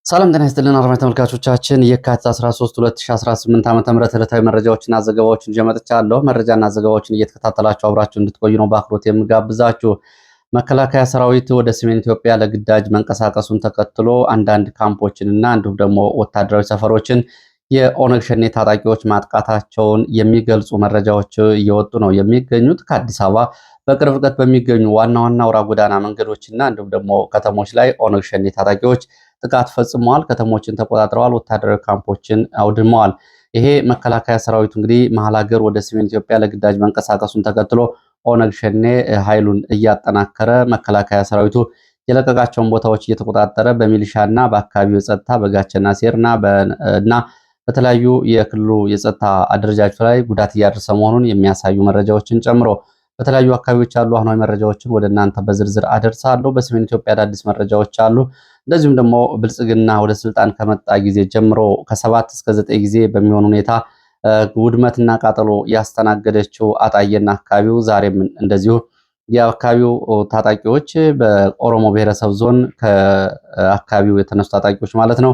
ሰላም ጤና ይስጥልን አድማጭ ተመልካቾቻችን የካቲት 13 2018 ዓ.ም ዕለታዊ መረጃዎችና ዘገባዎችን ይዤ መጥቻለሁ። መረጃና ዘገባዎችን እየተከታተላችሁ አብራችሁ እንድትቆዩ ነው በአክብሮት የምጋብዛችሁ። መከላከያ ሰራዊት ወደ ሰሜን ኢትዮጵያ ለግዳጅ መንቀሳቀሱን ተከትሎ አንዳንድ ካምፖችንና እንዲሁም ደግሞ ወታደራዊ ሰፈሮችን የኦነግ ሸኔ ታጣቂዎች ማጥቃታቸውን የሚገልጹ መረጃዎች እየወጡ ነው የሚገኙት። ከአዲስ አበባ በቅርብ ርቀት በሚገኙ ዋና ዋና አውራ ጎዳና መንገዶችና እንዲሁም ደግሞ ከተሞች ላይ ኦነግ ሸኔ ታጣቂዎች ጥቃት ፈጽመዋል። ከተሞችን ተቆጣጥረዋል። ወታደራዊ ካምፖችን አውድመዋል። ይሄ መከላከያ ሰራዊቱ እንግዲህ መሀል ሀገር ወደ ሰሜን ኢትዮጵያ ለግዳጅ መንቀሳቀሱን ተከትሎ ኦነግ ሸኔ ኃይሉን እያጠናከረ መከላከያ ሰራዊቱ የለቀቃቸውን ቦታዎች እየተቆጣጠረ በሚሊሻና በአካባቢው የጸጥታ በጋቸና ሴርና እና በተለያዩ የክልሉ የጸጥታ አደረጃጀቶች ላይ ጉዳት እያደረሰ መሆኑን የሚያሳዩ መረጃዎችን ጨምሮ በተለያዩ አካባቢዎች ያሉ አሁናዊ መረጃዎችን ወደ እናንተ በዝርዝር አደርሳለሁ። በሰሜን ኢትዮጵያ አዳዲስ መረጃዎች አሉ። እንደዚሁም ደግሞ ብልጽግና ወደ ስልጣን ከመጣ ጊዜ ጀምሮ ከ7 እስከ 9 ጊዜ በሚሆን ሁኔታ ውድመትና ቃጠሎ ያስተናገደችው አጣዬና አካባቢው ዛሬም እንደዚሁ የአካባቢው ታጣቂዎች በኦሮሞ ብሔረሰብ ዞን ከአካባቢው የተነሱ ታጣቂዎች ማለት ነው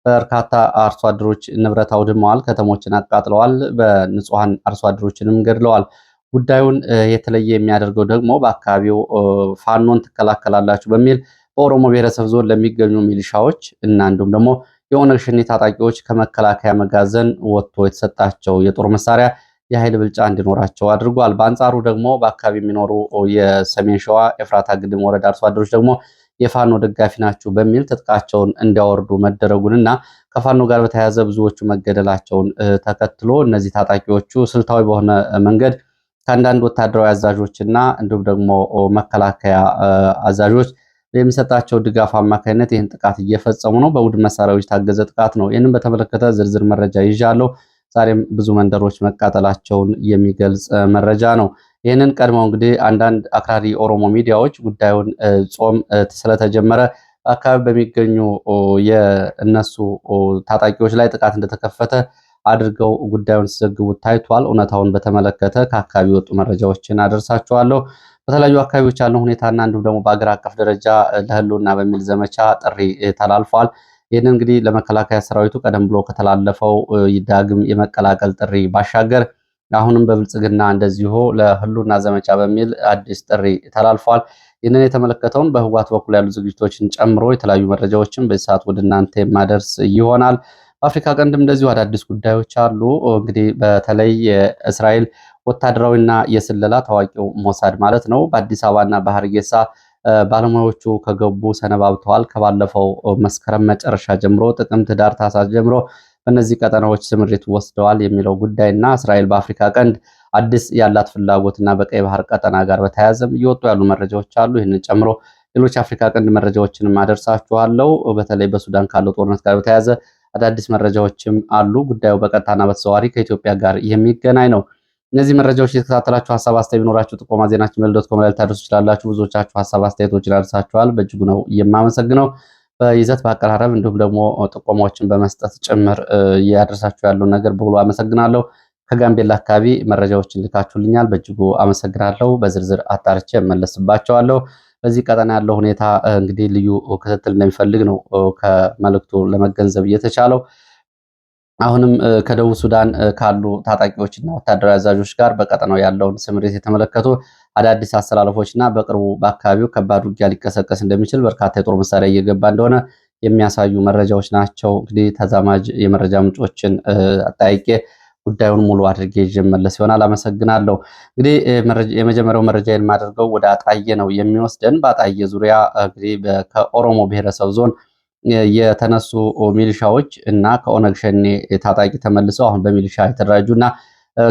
በርካታ አርሶ አደሮች ንብረት አውድመዋል፣ ከተሞችን አቃጥለዋል፣ በንጹሃን አርሶ አደሮችንም ገድለዋል። ጉዳዩን የተለየ የሚያደርገው ደግሞ በአካባቢው ፋኖን ትከላከላላችሁ በሚል በኦሮሞ ብሔረሰብ ዞን ለሚገኙ ሚሊሻዎች እና እንዲሁም ደግሞ የኦነግ ሸኔ ታጣቂዎች ከመከላከያ መጋዘን ወጥቶ የተሰጣቸው የጦር መሳሪያ የኃይል ብልጫ እንዲኖራቸው አድርጓል። በአንጻሩ ደግሞ በአካባቢ የሚኖሩ የሰሜን ሸዋ ኤፍራታ ግድም ወረዳ አርሶ አደሮች ደግሞ የፋኖ ደጋፊ ናችሁ በሚል ትጥቃቸውን እንዲያወርዱ መደረጉንና ከፋኖ ጋር በተያያዘ ብዙዎቹ መገደላቸውን ተከትሎ እነዚህ ታጣቂዎቹ ስልታዊ በሆነ መንገድ ከአንዳንድ ወታደራዊ አዛዦችና እንዲሁም ደግሞ መከላከያ አዛዦች የሚሰጣቸው ድጋፍ አማካኝነት ይህን ጥቃት እየፈጸሙ ነው። በቡድን መሳሪያዎች ታገዘ ጥቃት ነው። ይህንን በተመለከተ ዝርዝር መረጃ ይዣለሁ። ዛሬም ብዙ መንደሮች መቃጠላቸውን የሚገልጽ መረጃ ነው። ይህንን ቀድመው እንግዲህ አንዳንድ አክራሪ ኦሮሞ ሚዲያዎች ጉዳዩን ጾም ስለተጀመረ በአካባቢ በሚገኙ የእነሱ ታጣቂዎች ላይ ጥቃት እንደተከፈተ አድርገው ጉዳዩን ሲዘግቡት ታይቷል። እውነታውን በተመለከተ ከአካባቢ የወጡ መረጃዎችን አደርሳችኋለሁ። በተለያዩ አካባቢዎች ያለው ሁኔታና እንዲሁም ደግሞ በአገር አቀፍ ደረጃ ለህልውና በሚል ዘመቻ ጥሪ ተላልፏል። ይህንን እንግዲህ ለመከላከያ ሰራዊቱ ቀደም ብሎ ከተላለፈው ዳግም የመቀላቀል ጥሪ ባሻገር አሁንም በብልጽግና እንደዚሁ ለህልውና ዘመቻ በሚል አዲስ ጥሪ ተላልፏል። ይህንን የተመለከተውን በህወሓት በኩል ያሉ ዝግጅቶችን ጨምሮ የተለያዩ መረጃዎችን በዚህ ሰዓት ወደ እናንተ የማደርስ ይሆናል። በአፍሪካ ቀንድም እንደዚሁ አዳዲስ ጉዳዮች አሉ። እንግዲህ በተለይ የእስራኤል ወታደራዊና የስለላ ታዋቂው ሞሳድ ማለት ነው በአዲስ አበባና በሀርጌሳ ባለሙያዎቹ ከገቡ ሰነባብተዋል። ከባለፈው መስከረም መጨረሻ ጀምሮ ጥቅምት፣ ዳር፣ ታህሳስ ጀምሮ በእነዚህ ቀጠናዎች ስምሪት ወስደዋል የሚለው ጉዳይና እስራኤል በአፍሪካ ቀንድ አዲስ ያላት ፍላጎትና በቀይ ባህር ቀጠና ጋር በተያያዘም እየወጡ ያሉ መረጃዎች አሉ። ይህንን ጨምሮ ሌሎች አፍሪካ ቀንድ መረጃዎችንም አደርሳችኋለሁ። በተለይ በሱዳን ካለው ጦርነት ጋር በተያያዘ አዳዲስ መረጃዎችም አሉ። ጉዳዩ በቀጥታና በተዘዋዋሪ ከኢትዮጵያ ጋር የሚገናኝ ነው። እነዚህ መረጃዎች እየተከታተላችሁ ሀሳብ አስተያየት ቢኖራችሁ ጥቆማ ዜናችን ሜል.ኮም ላይ ልታደርሱ ትችላላችሁ። ብዙዎቻችሁ ሀሳብ አስተያየቶችን አድርሳችኋል። በእጅጉ ነው የማመሰግነው። በይዘት በአቀራረብ እንዲሁም ደግሞ ጥቆማዎችን በመስጠት ጭምር እያደረሳችሁ ያለውን ነገር በሁሉ አመሰግናለሁ። ከጋምቤላ አካባቢ መረጃዎችን ልካችሁልኛል። በእጅጉ አመሰግናለሁ። በዝርዝር አጣርቼ እመለስባቸዋለሁ። በዚህ ቀጠና ያለው ሁኔታ እንግዲህ ልዩ ክትትል እንደሚፈልግ ነው ከመልእክቱ ለመገንዘብ እየተቻለው። አሁንም ከደቡብ ሱዳን ካሉ ታጣቂዎችና ወታደራዊ አዛዦች ጋር በቀጠናው ያለውን ስምሪት የተመለከቱ አዳዲስ አስተላለፎችና በቅርቡ በአካባቢው ከባድ ውጊያ ሊቀሰቀስ እንደሚችል በርካታ የጦር መሳሪያ እየገባ እንደሆነ የሚያሳዩ መረጃዎች ናቸው። እንግዲህ ተዛማጅ የመረጃ ምንጮችን አጠያይቄ ጉዳዩን ሙሉ አድርጌ ይዤ መለስ ይሆናል። አመሰግናለሁ። እንግዲህ የመጀመሪያው መረጃ የማደርገው ወደ አጣዬ ነው የሚወስደን። በአጣዬ ዙሪያ እንግዲህ ከኦሮሞ ብሔረሰብ ዞን የተነሱ ሚሊሻዎች እና ከኦነግ ሸኔ ታጣቂ ተመልሰው አሁን በሚሊሻ የተደራጁ እና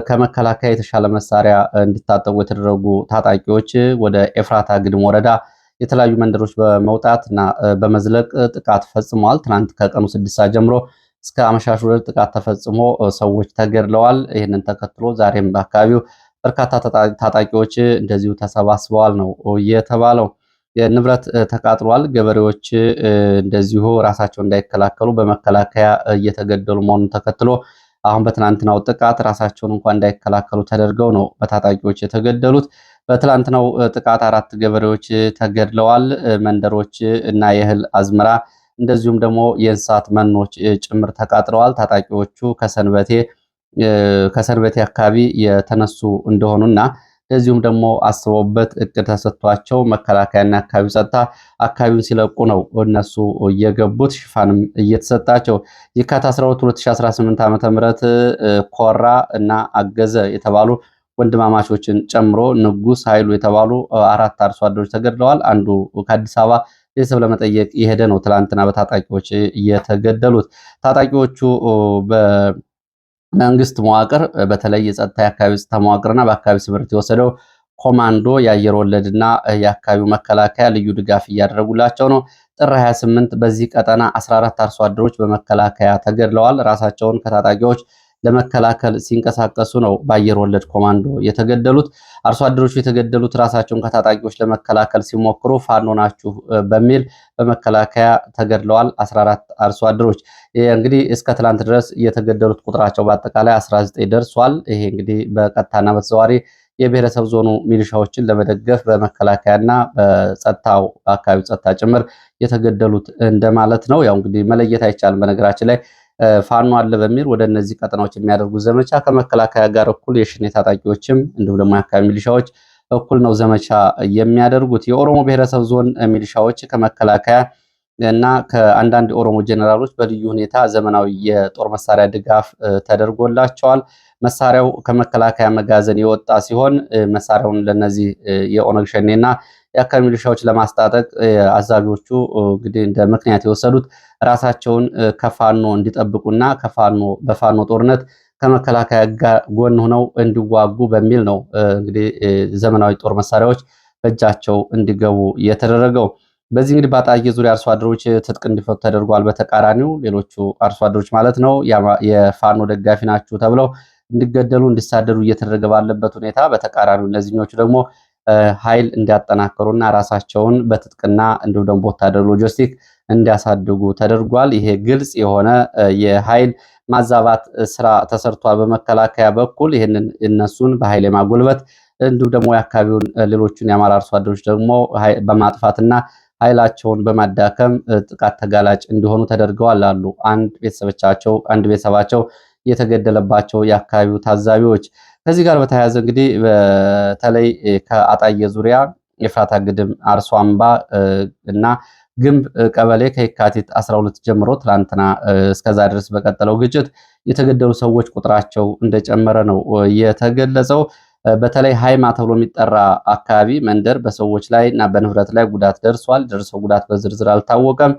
ከመከላከያ የተሻለ መሳሪያ እንዲታጠቁ የተደረጉ ታጣቂዎች ወደ ኤፍራታ ግድም ወረዳ የተለያዩ መንደሮች በመውጣት እና በመዝለቅ ጥቃት ፈጽመዋል። ትናንት ከቀኑ 6 ሰዓት ጀምሮ እስከ አመሻሹ ድረስ ጥቃት ተፈጽሞ ሰዎች ተገድለዋል። ይህንን ተከትሎ ዛሬም በአካባቢው በርካታ ታጣቂዎች እንደዚሁ ተሰባስበዋል ነው የተባለው። ንብረት ተቃጥሏል። ገበሬዎች እንደዚሁ ራሳቸው እንዳይከላከሉ በመከላከያ እየተገደሉ መሆኑን ተከትሎ አሁን በትናንትናው ጥቃት ራሳቸውን እንኳን እንዳይከላከሉ ተደርገው ነው በታጣቂዎች የተገደሉት። በትናንትናው ጥቃት 4 ገበሬዎች ተገድለዋል። መንደሮች እና የእህል አዝመራ እንደዚሁም ደግሞ የእንስሳት መኖች ጭምር ተቃጥለዋል። ታጣቂዎቹ ከሰንበቴ አካባቢ የተነሱ እንደሆኑና እንደዚሁም ደግሞ አስበውበት እቅድ ተሰጥቷቸው መከላከያና አካባቢ ጸጥታ አካባቢውን ሲለቁ ነው እነሱ እየገቡት ሽፋንም እየተሰጣቸው። የካቲት 12 2018 ዓ.ም ኮራ እና አገዘ የተባሉ ወንድማማቾችን ጨምሮ ንጉስ ኃይሉ የተባሉ 4 አርሶ አደሮች ተገድለዋል። አንዱ ከአዲስ አበባ ቤተሰብ ለመጠየቅ የሄደ ነው ትላንትና በታጣቂዎች የተገደሉት። ታጣቂዎቹ በመንግስት መዋቅር በተለይ የጸጥታ የአካባቢ ጸጥታ መዋቅርና በአካባቢ ስምሪት የወሰደው ኮማንዶ የአየር ወለድና የአካባቢው መከላከያ ልዩ ድጋፍ እያደረጉላቸው ነው። ጥር 28 በዚህ ቀጠና 14 አርሶ አደሮች በመከላከያ ተገድለዋል። ራሳቸውን ከታጣቂዎች ለመከላከል ሲንቀሳቀሱ ነው በአየር ወለድ ኮማንዶ የተገደሉት። አርሶ አደሮቹ የተገደሉት ራሳቸውን ከታጣቂዎች ለመከላከል ሲሞክሩ ፋኖ ናችሁ በሚል በመከላከያ ተገድለዋል። 14 አርሶ አደሮች እንግዲህ እስከ ትላንት ድረስ የተገደሉት ቁጥራቸው በአጠቃላይ 19 ደርሷል። ይሄ እንግዲህ በቀጥታና በተዘዋዋሪ የብሔረሰብ ዞኑ ሚሊሻዎችን ለመደገፍ በመከላከያና በጸጥታው አካባቢ ጸጥታ ጭምር የተገደሉት እንደማለት ነው። ያው እንግዲህ መለየት አይቻልም። በነገራችን ላይ ፋኖ አለ በሚል ወደ እነዚህ ቀጠናዎች የሚያደርጉት ዘመቻ ከመከላከያ ጋር እኩል የሽኔ ታጣቂዎችም እንዲሁም ደግሞ የአካባቢ ሚሊሻዎች እኩል ነው ዘመቻ የሚያደርጉት። የኦሮሞ ብሔረሰብ ዞን ሚሊሻዎች ከመከላከያ እና ከአንዳንድ የኦሮሞ ጀነራሎች በልዩ ሁኔታ ዘመናዊ የጦር መሳሪያ ድጋፍ ተደርጎላቸዋል። መሳሪያው ከመከላከያ መጋዘን የወጣ ሲሆን መሳሪያውን ለነዚህ የኦነግ ሸኔና የአካባቢ ሚሊሻዎች ለማስታጠቅ አዛዦቹ እንግዲህ እንደ ምክንያት የወሰዱት ራሳቸውን ከፋኖ እንዲጠብቁና በፋኖ ጦርነት ከመከላከያ ጋር ጎን ሆነው እንዲዋጉ በሚል ነው እንግዲህ ዘመናዊ ጦር መሳሪያዎች በእጃቸው እንዲገቡ የተደረገው። በዚህ እንግዲህ በአጣዬ ዙሪያ አርሶ አደሮች ትጥቅ እንዲፈቱ ተደርጓል። በተቃራኒው ሌሎቹ አርሶ አደሮች ማለት ነው የፋኖ ደጋፊ ናችሁ ተብለው እንዲገደሉ እንዲሳደዱ እየተደረገ ባለበት ሁኔታ በተቃራኒው እነዚህኞቹ ደግሞ ኃይል እንዲያጠናክሩና ራሳቸውን በትጥቅና እንዲሁም ደግሞ ወታደር ሎጂስቲክ እንዲያሳድጉ ተደርጓል። ይሄ ግልጽ የሆነ የኃይል ማዛባት ስራ ተሰርቷል በመከላከያ በኩል። ይህንን እነሱን በኃይል የማጎልበት እንዲሁም ደግሞ የአካባቢውን ሌሎቹን የአማራ አርሶ አደሮች ደግሞ በማጥፋትና ኃይላቸውን በማዳከም ጥቃት ተጋላጭ እንዲሆኑ ተደርገዋል አሉ አንድ ቤተሰባቸው የተገደለባቸው የአካባቢው ታዛቢዎች። ከዚህ ጋር በተያያዘ እንግዲህ በተለይ ከአጣዬ ዙሪያ የፍራታ ግድም አርሶ አምባ እና ግንብ ቀበሌ ከየካቲት 12 ጀምሮ ትላንትና እስከዛ ድረስ በቀጠለው ግጭት የተገደሉ ሰዎች ቁጥራቸው እንደጨመረ ነው የተገለጸው። በተለይ ሃይማ ተብሎ የሚጠራ አካባቢ መንደር በሰዎች ላይ እና በንብረት ላይ ጉዳት ደርሷል። ደርሰው ጉዳት በዝርዝር አልታወቀም።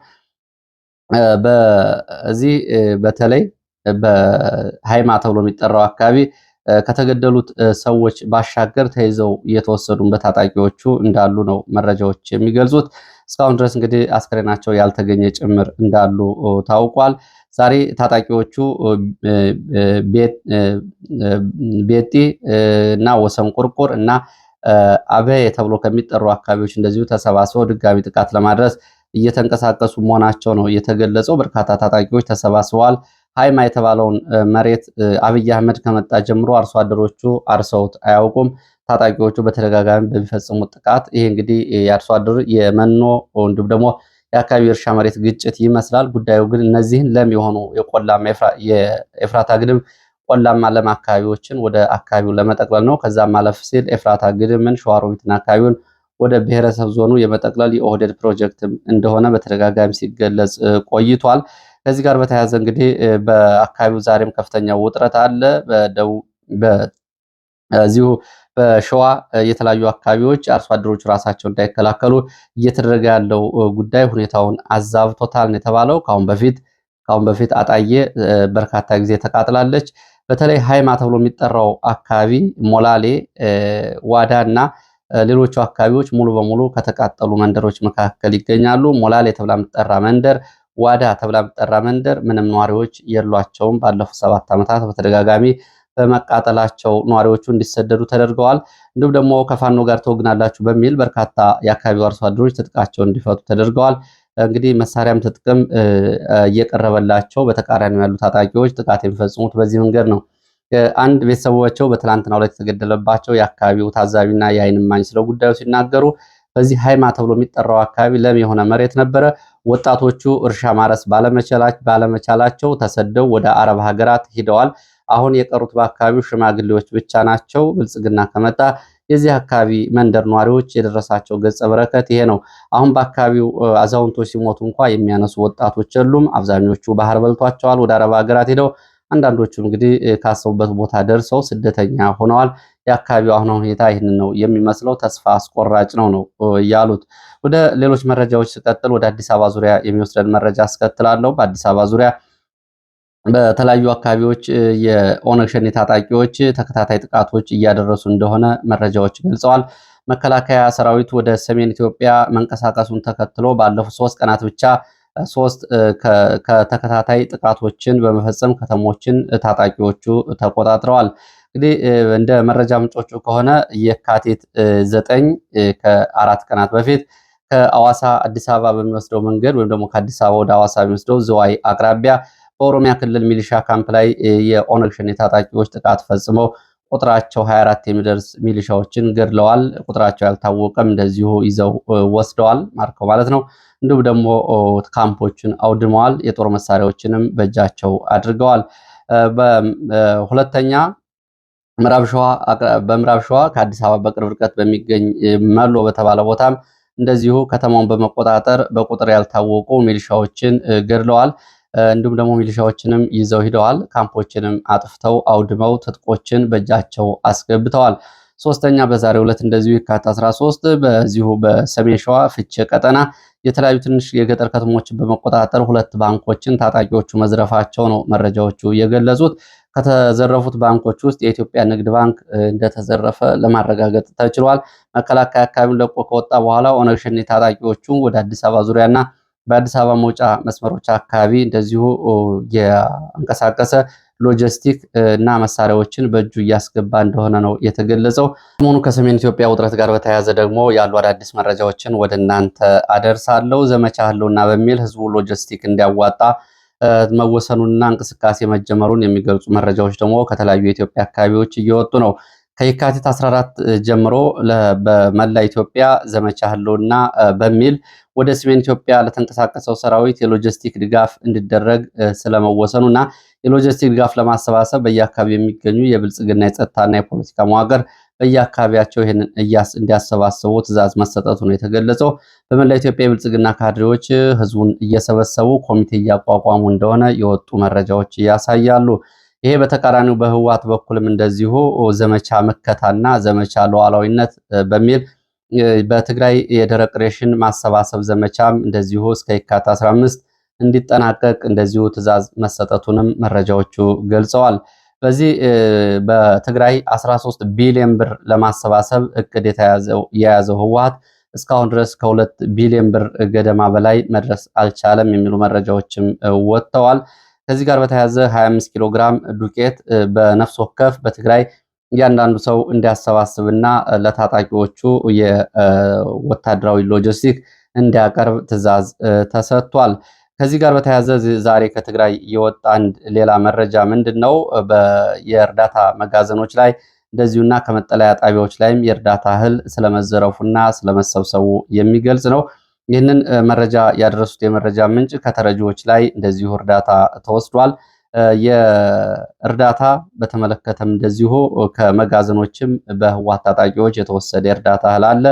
በዚህ በተለይ በሃይማ ተብሎ የሚጠራው አካባቢ ከተገደሉት ሰዎች ባሻገር ተይዘው እየተወሰዱን በታጣቂዎቹ እንዳሉ ነው መረጃዎች የሚገልጹት። እስካሁን ድረስ እንግዲህ አስክሬናቸው ያልተገኘ ጭምር እንዳሉ ታውቋል። ዛሬ ታጣቂዎቹ ቤቲ እና ወሰን ቁርቁር እና አበየ ተብሎ ከሚጠሩ አካባቢዎች እንደዚሁ ተሰባስበው ድጋሚ ጥቃት ለማድረስ እየተንቀሳቀሱ መሆናቸው ነው የተገለጸው። በርካታ ታጣቂዎች ተሰባስበዋል። ሃይማ የተባለውን መሬት አብይ አህመድ ከመጣ ጀምሮ አርሶ አደሮቹ አርሰውት አያውቁም። ታጣቂዎቹ በተደጋጋሚ በሚፈጽሙት ጥቃት ይሄ እንግዲህ የአርሶ አደሩ የመኖ እንዲሁም ደግሞ የአካባቢ እርሻ መሬት ግጭት ይመስላል። ጉዳዩ ግን እነዚህን ለም የሆኑ የቆላማ የኤፍራታ ግድም ቆላማ ለም አካባቢዎችን ወደ አካባቢው ለመጠቅለል ነው። ከዛም ማለፍ ሲል ኤፍራታ ግድምን ሸዋሮቢትና አካባቢውን ወደ ብሔረሰብ ዞኑ የመጠቅለል የኦህዴድ ፕሮጀክት እንደሆነ በተደጋጋሚ ሲገለጽ ቆይቷል። ከዚህ ጋር በተያያዘ እንግዲህ በአካባቢው ዛሬም ከፍተኛው ውጥረት አለ። በዚሁ በሸዋ የተለያዩ አካባቢዎች አርሶ አደሮቹ ራሳቸው እንዳይከላከሉ እየተደረገ ያለው ጉዳይ ሁኔታውን አዛብቶታል ነው የተባለው። ከአሁን በፊት አጣዬ በርካታ ጊዜ ተቃጥላለች። በተለይ ሃይማ ተብሎ የሚጠራው አካባቢ ሞላሌ፣ ዋዳ እና ሌሎቹ አካባቢዎች ሙሉ በሙሉ ከተቃጠሉ መንደሮች መካከል ይገኛሉ። ሞላሌ ተብላ የምትጠራ መንደር፣ ዋዳ ተብላ የምትጠራ መንደር ምንም ነዋሪዎች የሏቸውም። ባለፉት 7 ዓመታት በተደጋጋሚ በመቃጠላቸው ነዋሪዎቹ እንዲሰደዱ ተደርገዋል። እንዲሁም ደግሞ ከፋኖ ጋር ተወግናላችሁ በሚል በርካታ የአካባቢው አርሶ አደሮች ትጥቃቸውን እንዲፈቱ ተደርገዋል። እንግዲህ መሳሪያም ትጥቅም እየቀረበላቸው በተቃራኒው ያሉ ታጣቂዎች ጥቃት የሚፈጽሙት በዚህ መንገድ ነው። አንድ ቤተሰቦቻቸው በትላንትናው ዕለት የተገደለባቸው የአካባቢው ታዛቢና የዓይን እማኝ ስለ ጉዳዩ ሲናገሩ በዚህ ሃይማ ተብሎ የሚጠራው አካባቢ ለም የሆነ መሬት ነበረ። ወጣቶቹ እርሻ ማረስ ባለመቻላቸው ተሰደው ወደ አረብ ሀገራት ሂደዋል። አሁን የቀሩት በአካባቢው ሽማግሌዎች ብቻ ናቸው። ብልጽግና ከመጣ የዚህ አካባቢ መንደር ነዋሪዎች የደረሳቸው ገጸ በረከት ይሄ ነው። አሁን በአካባቢው አዛውንቶች ሲሞቱ እንኳ የሚያነሱ ወጣቶች የሉም። አብዛኞቹ ባህር በልቷቸዋል፣ ወደ አረብ ሀገራት ሄደው፣ አንዳንዶቹ እንግዲህ ካሰቡበት ቦታ ደርሰው ስደተኛ ሆነዋል። የአካባቢው አሁን ሁኔታ ይህንን ነው የሚመስለው። ተስፋ አስቆራጭ ነው ያሉት። ወደ ሌሎች መረጃዎች ስቀጥል ወደ አዲስ አበባ ዙሪያ የሚወስደን መረጃ አስከትላለሁ። በአዲስ አበባ ዙሪያ በተለያዩ አካባቢዎች የኦነግ ሸኔ ታጣቂዎች ተከታታይ ጥቃቶች እያደረሱ እንደሆነ መረጃዎች ገልጸዋል። መከላከያ ሰራዊት ወደ ሰሜን ኢትዮጵያ መንቀሳቀሱን ተከትሎ ባለፉት 3 ቀናት ብቻ 3 ከተከታታይ ጥቃቶችን በመፈጸም ከተሞችን ታጣቂዎቹ ተቆጣጥረዋል። እንግዲህ እንደ መረጃ ምንጮቹ ከሆነ የካቲት 9 ከ4 ቀናት በፊት ከአዋሳ አዲስ አበባ በሚወስደው መንገድ ወይም ደግሞ ከአዲስ አበባ ወደ አዋሳ በሚወስደው ዝዋይ አቅራቢያ በኦሮሚያ ክልል ሚሊሻ ካምፕ ላይ የኦነግ ሸኔ ታጣቂዎች ጥቃት ፈጽመው ቁጥራቸው 24 የሚደርስ ሚሊሻዎችን ገድለዋል። ቁጥራቸው ያልታወቀም እንደዚሁ ይዘው ወስደዋል፣ ማርከው ማለት ነው። እንዲሁም ደግሞ ካምፖችን አውድመዋል። የጦር መሳሪያዎችንም በእጃቸው አድርገዋል። በሁለተኛ በምዕራብ ሸዋ ከአዲስ አበባ በቅርብ ርቀት በሚገኝ መሎ በተባለ ቦታም እንደዚሁ ከተማውን በመቆጣጠር በቁጥር ያልታወቁ ሚሊሻዎችን ገድለዋል። እንዲሁም ደግሞ ሚሊሻዎችንም ይዘው ሂደዋል። ካምፖችንም አጥፍተው አውድመው ትጥቆችን በእጃቸው አስገብተዋል። ሶስተኛ በዛሬው ዕለት እንደዚሁ የካቲት 13 በዚሁ በሰሜን ሸዋ ፍቼ ቀጠና የተለያዩ ትንሽ የገጠር ከተሞችን በመቆጣጠር 2 ባንኮችን ታጣቂዎቹ መዝረፋቸው ነው መረጃዎቹ የገለጹት። ከተዘረፉት ባንኮች ውስጥ የኢትዮጵያ ንግድ ባንክ እንደተዘረፈ ለማረጋገጥ ተችሏል። መከላከያ አካባቢውን ለቆ ከወጣ በኋላ ኦነግ ሸኔ ታጣቂዎቹ ወደ አዲስ አበባ ዙሪያና በአዲስ አበባ መውጫ መስመሮች አካባቢ እንደዚሁ የእንቀሳቀሰ ሎጂስቲክ እና መሳሪያዎችን በእጁ እያስገባ እንደሆነ ነው የተገለጸው። ሰሞኑ ከሰሜን ኢትዮጵያ ውጥረት ጋር በተያያዘ ደግሞ ያሉ አዳዲስ መረጃዎችን ወደ እናንተ አደርሳለሁ። ዘመቻ ህልውና በሚል ህዝቡ ሎጂስቲክ እንዲያዋጣ መወሰኑንና እንቅስቃሴ መጀመሩን የሚገልጹ መረጃዎች ደግሞ ከተለያዩ የኢትዮጵያ አካባቢዎች እየወጡ ነው። ከየካቲት 14 ጀምሮ በመላ ኢትዮጵያ ዘመቻ ህልውና በሚል ወደ ሰሜን ኢትዮጵያ ለተንቀሳቀሰው ሰራዊት የሎጂስቲክ ድጋፍ እንዲደረግ ስለመወሰኑና የሎጂስቲክ ድጋፍ ለማሰባሰብ በየአካባቢው የሚገኙ የብልጽግና የጸጥታና የፖለቲካ መዋቅር በየአካባቢያቸው ይህንን እንዲያሰባስቡ ትዕዛዝ መሰጠቱ ነው የተገለጸው። በመላ ኢትዮጵያ የብልጽግና ካድሬዎች ህዝቡን እየሰበሰቡ ኮሚቴ እያቋቋሙ እንደሆነ የወጡ መረጃዎች ያሳያሉ። ይሄ በተቃራኒው በህወሓት በኩልም እንደዚሁ ዘመቻ መከታና ዘመቻ ሉዓላዊነት በሚል በትግራይ የደረቅ ሬሽን ማሰባሰብ ዘመቻም እንደዚሁ እስከ የካቲት 15 እንዲጠናቀቅ እንደዚሁ ትዕዛዝ መሰጠቱንም መረጃዎቹ ገልጸዋል። በዚህ በትግራይ 13 ቢሊዮን ብር ለማሰባሰብ እቅድ የያዘው ህወሓት እስካሁን ድረስ ከ2 ቢሊዮን ብር ገደማ በላይ መድረስ አልቻለም የሚሉ መረጃዎችም ወጥተዋል። ከዚህ ጋር በተያያዘ 25 ኪሎ ግራም ዱቄት በነፍስ ወከፍ በትግራይ እያንዳንዱ ሰው እንዲያሰባስብና ለታጣቂዎቹ የወታደራዊ ሎጂስቲክ እንዲያቀርብ ትዕዛዝ ተሰጥቷል። ከዚህ ጋር በተያያዘ ዛሬ ከትግራይ የወጣ አንድ ሌላ መረጃ ምንድን ነው? የእርዳታ መጋዘኖች ላይ እንደዚሁና ከመጠለያ ጣቢያዎች ላይም የእርዳታ እህል ስለመዘረፉና ስለመሰብሰቡ የሚገልጽ ነው። ይህንን መረጃ ያደረሱት የመረጃ ምንጭ ከተረጂዎች ላይ እንደዚሁ እርዳታ ተወስዷል። የእርዳታ በተመለከተም እንደዚሁ ከመጋዘኖችም በህወሓት ታጣቂዎች የተወሰደ የእርዳታ እህል አለ።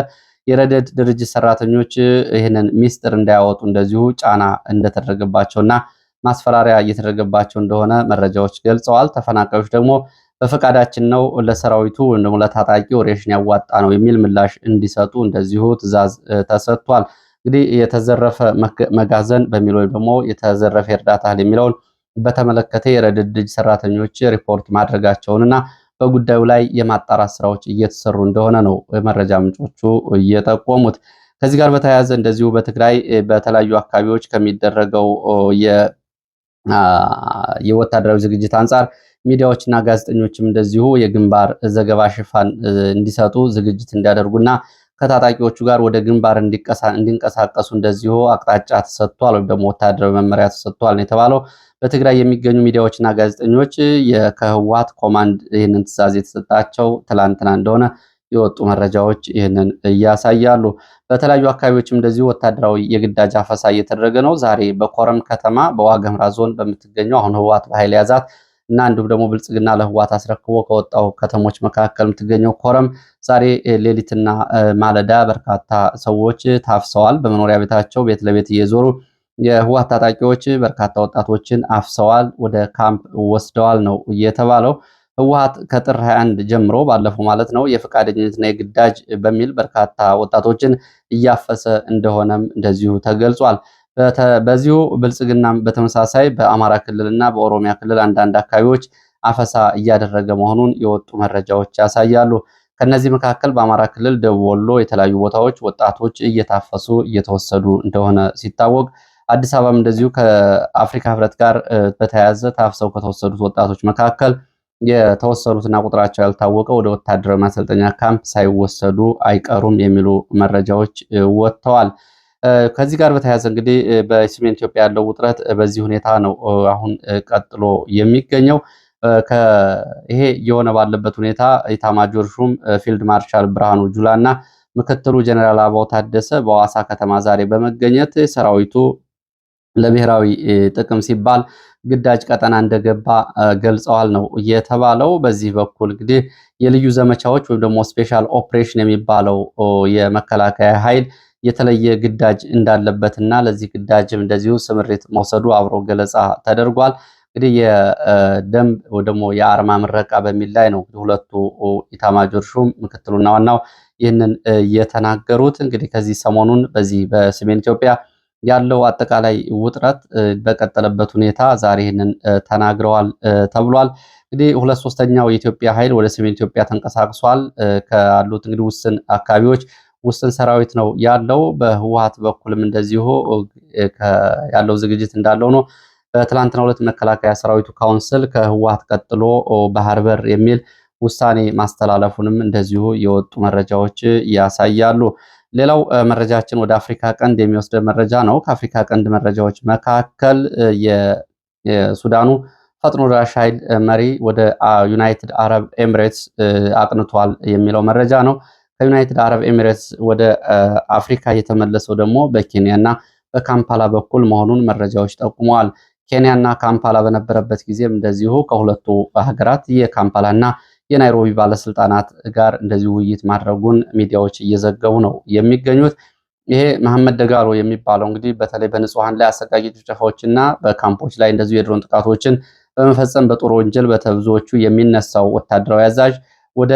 የረድኤት ድርጅት ሰራተኞች ይህንን ሚስጥር እንዳያወጡ እንደዚሁ ጫና እንደተደረገባቸውና ማስፈራሪያ እየተደረገባቸው እንደሆነ መረጃዎች ገልጸዋል። ተፈናቃዮች ደግሞ በፈቃዳችን ነው ለሰራዊቱ ወይም ደግሞ ለታጣቂው ሬሽን ያዋጣ ነው የሚል ምላሽ እንዲሰጡ እንደዚሁ ትዕዛዝ ተሰጥቷል። እንግዲህ የተዘረፈ መጋዘን በሚል ወይም ደግሞ የተዘረፈ የእርዳታ እህል የሚለውን በተመለከተ የረድኤት ድርጅት ሰራተኞች ሪፖርት ማድረጋቸውንና በጉዳዩ ላይ የማጣራት ስራዎች እየተሰሩ እንደሆነ ነው መረጃ ምንጮቹ እየጠቆሙት። ከዚህ ጋር በተያያዘ እንደዚሁ በትግራይ በተለያዩ አካባቢዎች ከሚደረገው የወታደራዊ ዝግጅት አንጻር ሚዲያዎችና ጋዜጠኞችም እንደዚሁ የግንባር ዘገባ ሽፋን እንዲሰጡ ዝግጅት እንዲያደርጉና ከታጣቂዎቹ ጋር ወደ ግንባር እንዲንቀሳቀሱ እንደዚሁ አቅጣጫ ተሰጥቷል፣ ወይም ደግሞ ወታደራዊ መመሪያ ተሰጥቷል ነው የተባለው። በትግራይ የሚገኙ ሚዲያዎችና ጋዜጠኞች ከህወሓት ኮማንድ ይህንን ትዕዛዝ የተሰጣቸው ትላንትና እንደሆነ የወጡ መረጃዎች ይህንን ያሳያሉ። በተለያዩ አካባቢዎችም እንደዚሁ ወታደራዊ የግዳጅ አፈሳ እየተደረገ ነው። ዛሬ በኮረም ከተማ በዋግኽምራ ዞን በምትገኘው አሁን ህወሓት በኃይል ያዛት እና እንዲሁም ደግሞ ብልጽግና ለህወሓት አስረክቦ ከወጣው ከተሞች መካከል የምትገኘው ኮረም ዛሬ ሌሊትና ማለዳ በርካታ ሰዎች ታፍሰዋል። በመኖሪያ ቤታቸው ቤት ለቤት እየዞሩ የህወሓት ታጣቂዎች በርካታ ወጣቶችን አፍሰዋል፣ ወደ ካምፕ ወስደዋል ነው የተባለው። ህወሓት ከጥር 21 ጀምሮ ባለፈው ማለት ነው የፈቃደኝነትና የግዳጅ በሚል በርካታ ወጣቶችን እያፈሰ እንደሆነም እንደዚሁ ተገልጿል። በዚሁ ብልጽግናም በተመሳሳይ በአማራ ክልልና በኦሮሚያ ክልል አንዳንድ አካባቢዎች አፈሳ እያደረገ መሆኑን የወጡ መረጃዎች ያሳያሉ። ከነዚህ መካከል በአማራ ክልል ደቡብ ወሎ የተለያዩ ቦታዎች ወጣቶች እየታፈሱ እየተወሰዱ እንደሆነ ሲታወቅ፣ አዲስ አበባም እንደዚሁ ከአፍሪካ ህብረት ጋር በተያያዘ ታፍሰው ከተወሰዱት ወጣቶች መካከል የተወሰኑትና ቁጥራቸው ያልታወቀ ወደ ወታደራዊ ማሰልጠኛ ካምፕ ሳይወሰዱ አይቀሩም የሚሉ መረጃዎች ወጥተዋል። ከዚህ ጋር በተያያዘ እንግዲህ በሰሜን ኢትዮጵያ ያለው ውጥረት በዚህ ሁኔታ ነው አሁን ቀጥሎ የሚገኘው። ይሄ የሆነ ባለበት ሁኔታ ኢታማጆር ሹም ፊልድ ማርሻል ብርሃኑ ጁላ እና ምክትሉ ጀነራል አበባው ታደሰ በሐዋሳ ከተማ ዛሬ በመገኘት ሰራዊቱ ለብሔራዊ ጥቅም ሲባል ግዳጅ ቀጠና እንደገባ ገልጸዋል ነው የተባለው። በዚህ በኩል እንግዲህ የልዩ ዘመቻዎች ወይም ደግሞ ስፔሻል ኦፕሬሽን የሚባለው የመከላከያ ኃይል የተለየ ግዳጅ እንዳለበትና ለዚህ ግዳጅም እንደዚሁ ስምሪት መውሰዱ አብሮ ገለጻ ተደርጓል። እንግዲህ የደንብ ወይ ደግሞ የአርማ ምረቃ በሚል ላይ ነው ሁለቱ ኢታማጆር ሹም ምክትሉና ዋናው ይህንን የተናገሩት። እንግዲህ ከዚህ ሰሞኑን በዚህ በሰሜን ኢትዮጵያ ያለው አጠቃላይ ውጥረት በቀጠለበት ሁኔታ ዛሬ ይህንን ተናግረዋል ተብሏል። እንግዲህ 2/3ኛው የኢትዮጵያ ኃይል ወደ ሰሜን ኢትዮጵያ ተንቀሳቅሷል። ካሉት እንግዲህ ውስን አካባቢዎች ውስን ሰራዊት ነው ያለው። በህወሓት በኩልም እንደዚሁ ያለው ዝግጅት እንዳለው ነው። በትላንትናው ዕለት መከላከያ ሰራዊቱ ካውንስል ከህወሓት ቀጥሎ ባህር በር የሚል ውሳኔ ማስተላለፉንም እንደዚሁ የወጡ መረጃዎች ያሳያሉ። ሌላው መረጃችን ወደ አፍሪካ ቀንድ የሚወስደ መረጃ ነው። ከአፍሪካ ቀንድ መረጃዎች መካከል የሱዳኑ ፈጥኖ ደራሽ ኃይል መሪ ወደ ዩናይትድ አረብ ኤሚሬትስ አቅንቷል የሚለው መረጃ ነው። ከዩናይትድ አረብ ኤሚሬትስ ወደ አፍሪካ የተመለሰው ደግሞ በኬንያና በካምፓላ በኩል መሆኑን መረጃዎች ጠቁመዋል። ኬንያና ካምፓላ በነበረበት ጊዜም እንደዚሁ ከሁለቱ ሀገራት የካምፓላና የናይሮቢ ባለስልጣናት ጋር እንደዚሁ ውይይት ማድረጉን ሚዲያዎች እየዘገቡ ነው የሚገኙት። ይሄ መሐመድ ደጋሎ የሚባለው እንግዲህ በተለይ በንጹሐን ላይ አሰቃቂ ጭፍጨፋዎችና በካምፖች ላይ እንደዚሁ የድሮን ጥቃቶችን በመፈጸም በጦር ወንጀል በተብዙዎቹ የሚነሳው ወታደራዊ አዛዥ ወደ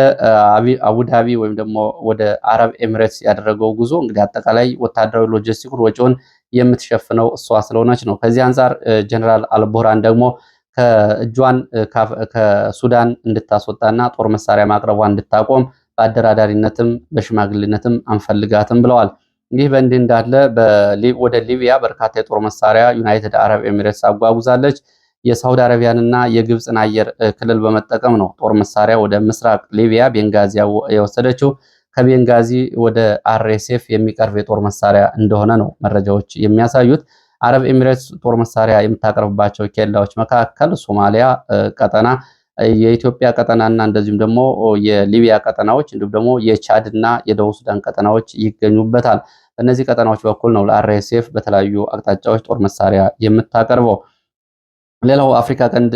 አቡዳቢ ወይም ደግሞ ወደ አረብ ኤሚሬትስ ያደረገው ጉዞ እንግዲህ አጠቃላይ ወታደራዊ ሎጂስቲኩን ወጪውን የምትሸፍነው እሷ ስለሆነች ነው። ከዚህ አንጻር ጀነራል አልቡርሃን ደግሞ ከእጇን ከሱዳን እንድታስወጣና ጦር መሳሪያ ማቅረቧን እንድታቆም በአደራዳሪነትም በሽማግሌነትም አንፈልጋትም ብለዋል። ይህ በእንዲህ እንዳለ ወደ ሊቢያ በርካታ የጦር መሳሪያ ዩናይትድ አረብ ኤሚሬትስ አጓጉዛለች። የሳውዲ አረቢያንና የግብፅን አየር ክልል በመጠቀም ነው ጦር መሳሪያ ወደ ምስራቅ ሊቢያ ቤንጋዚ የወሰደችው። ከቤንጋዚ ወደ አርኤስኤፍ የሚቀርብ የጦር መሳሪያ እንደሆነ ነው መረጃዎች የሚያሳዩት። አረብ ኤሚሬትስ ጦር መሳሪያ የምታቀርብባቸው ኬላዎች መካከል ሶማሊያ ቀጠና፣ የኢትዮጵያ ቀጠናና እንደዚሁም ደግሞ የሊቢያ ቀጠናዎች እንዲሁም ደግሞ የቻድና የደቡብ ሱዳን ቀጠናዎች ይገኙበታል። በእነዚህ ቀጠናዎች በኩል ነው ለአርኤስኤፍ በተለያዩ አቅጣጫዎች ጦር መሳሪያ የምታቀርበው። ሌላው አፍሪካ ቀንድ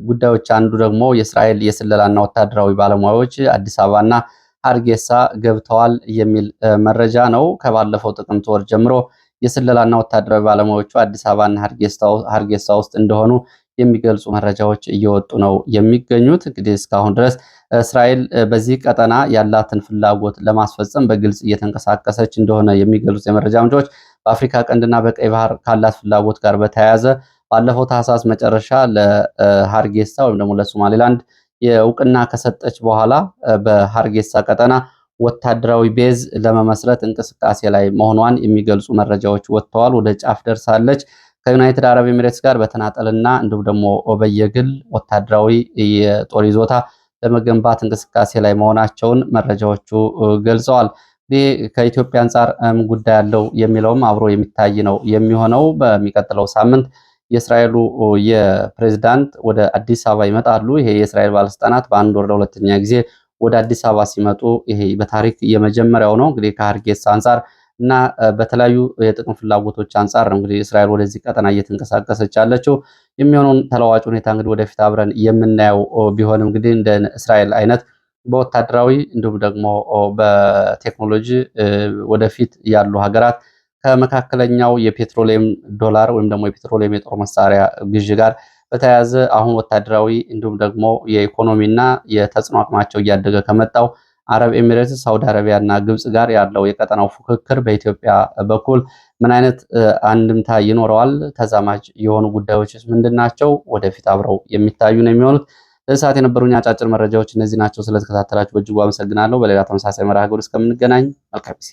ጉዳዮች አንዱ ደግሞ የእስራኤል የስለላና ወታደራዊ ባለሙያዎች አዲስ አበባና ሀርጌሳ ገብተዋል የሚል መረጃ ነው። ከባለፈው ጥቅምት ወር ጀምሮ የስለላና ወታደራዊ ባለሙያዎቹ አዲስ አበባና ሀርጌሳ ውስጥ እንደሆኑ የሚገልጹ መረጃዎች እየወጡ ነው የሚገኙት። እንግዲህ እስካሁን ድረስ እስራኤል በዚህ ቀጠና ያላትን ፍላጎት ለማስፈጸም በግልጽ እየተንቀሳቀሰች እንደሆነ የሚገልጹ የመረጃ ምንጮች በአፍሪካ ቀንድና በቀይ ባህር ካላት ፍላጎት ጋር በተያያዘ ባለፈው ታህሳስ መጨረሻ ለሀርጌሳ ወይም ደግሞ ለሶማሌላንድ የእውቅና ከሰጠች በኋላ በሀርጌሳ ቀጠና ወታደራዊ ቤዝ ለመመስረት እንቅስቃሴ ላይ መሆኗን የሚገልጹ መረጃዎች ወጥተዋል። ወደ ጫፍ ደርሳለች። ከዩናይትድ አረብ ኤሚሬትስ ጋር በተናጠልና እንዲሁም ደግሞ በየግል ወታደራዊ የጦር ይዞታ ለመገንባት እንቅስቃሴ ላይ መሆናቸውን መረጃዎቹ ገልጸዋል። ይህ ከኢትዮጵያ አንጻር ጉዳይ ያለው የሚለውም አብሮ የሚታይ ነው የሚሆነው። በሚቀጥለው ሳምንት የእስራኤሉ የፕሬዝዳንት ወደ አዲስ አበባ ይመጣሉ። ይሄ የእስራኤል ባለስልጣናት በአንድ ወር ለሁለተኛ ጊዜ ወደ አዲስ አበባ ሲመጡ ይሄ በታሪክ የመጀመሪያው ነው። እንግዲህ ከሀርጌሳ አንጻር እና በተለያዩ የጥቅም ፍላጎቶች አንጻር ነው እንግዲህ እስራኤል ወደዚህ ቀጠና እየተንቀሳቀሰች ያለችው። የሚሆነውን ተለዋጭ ሁኔታ እንግዲህ ወደፊት አብረን የምናየው ቢሆንም እንግዲህ እንደ እስራኤል አይነት በወታደራዊ እንዲሁም ደግሞ በቴክኖሎጂ ወደፊት ያሉ ሀገራት ከመካከለኛው የፔትሮሊየም ዶላር ወይም ደግሞ የፔትሮሊየም የጦር መሳሪያ ግዥ ጋር በተያያዘ አሁን ወታደራዊ እንዲሁም ደግሞ የኢኮኖሚና የተጽዕኖ አቅማቸው እያደገ ከመጣው አረብ ኤሚሬትስ፣ ሳውዲ አረቢያ እና ግብጽ ጋር ያለው የቀጠናው ፉክክር በኢትዮጵያ በኩል ምን አይነት አንድምታ ይኖረዋል? ተዛማጅ የሆኑ ጉዳዮች ምንድን ናቸው? ወደፊት አብረው የሚታዩ ነው የሚሆኑት። ለሰዓት የነበሩኝ አጫጭር መረጃዎች እነዚህ ናቸው። ስለተከታተላችሁ በእጅጉ አመሰግናለሁ። በሌላ ተመሳሳይ መርሃ ግብር እስከምንገናኝ መልካም ጊዜ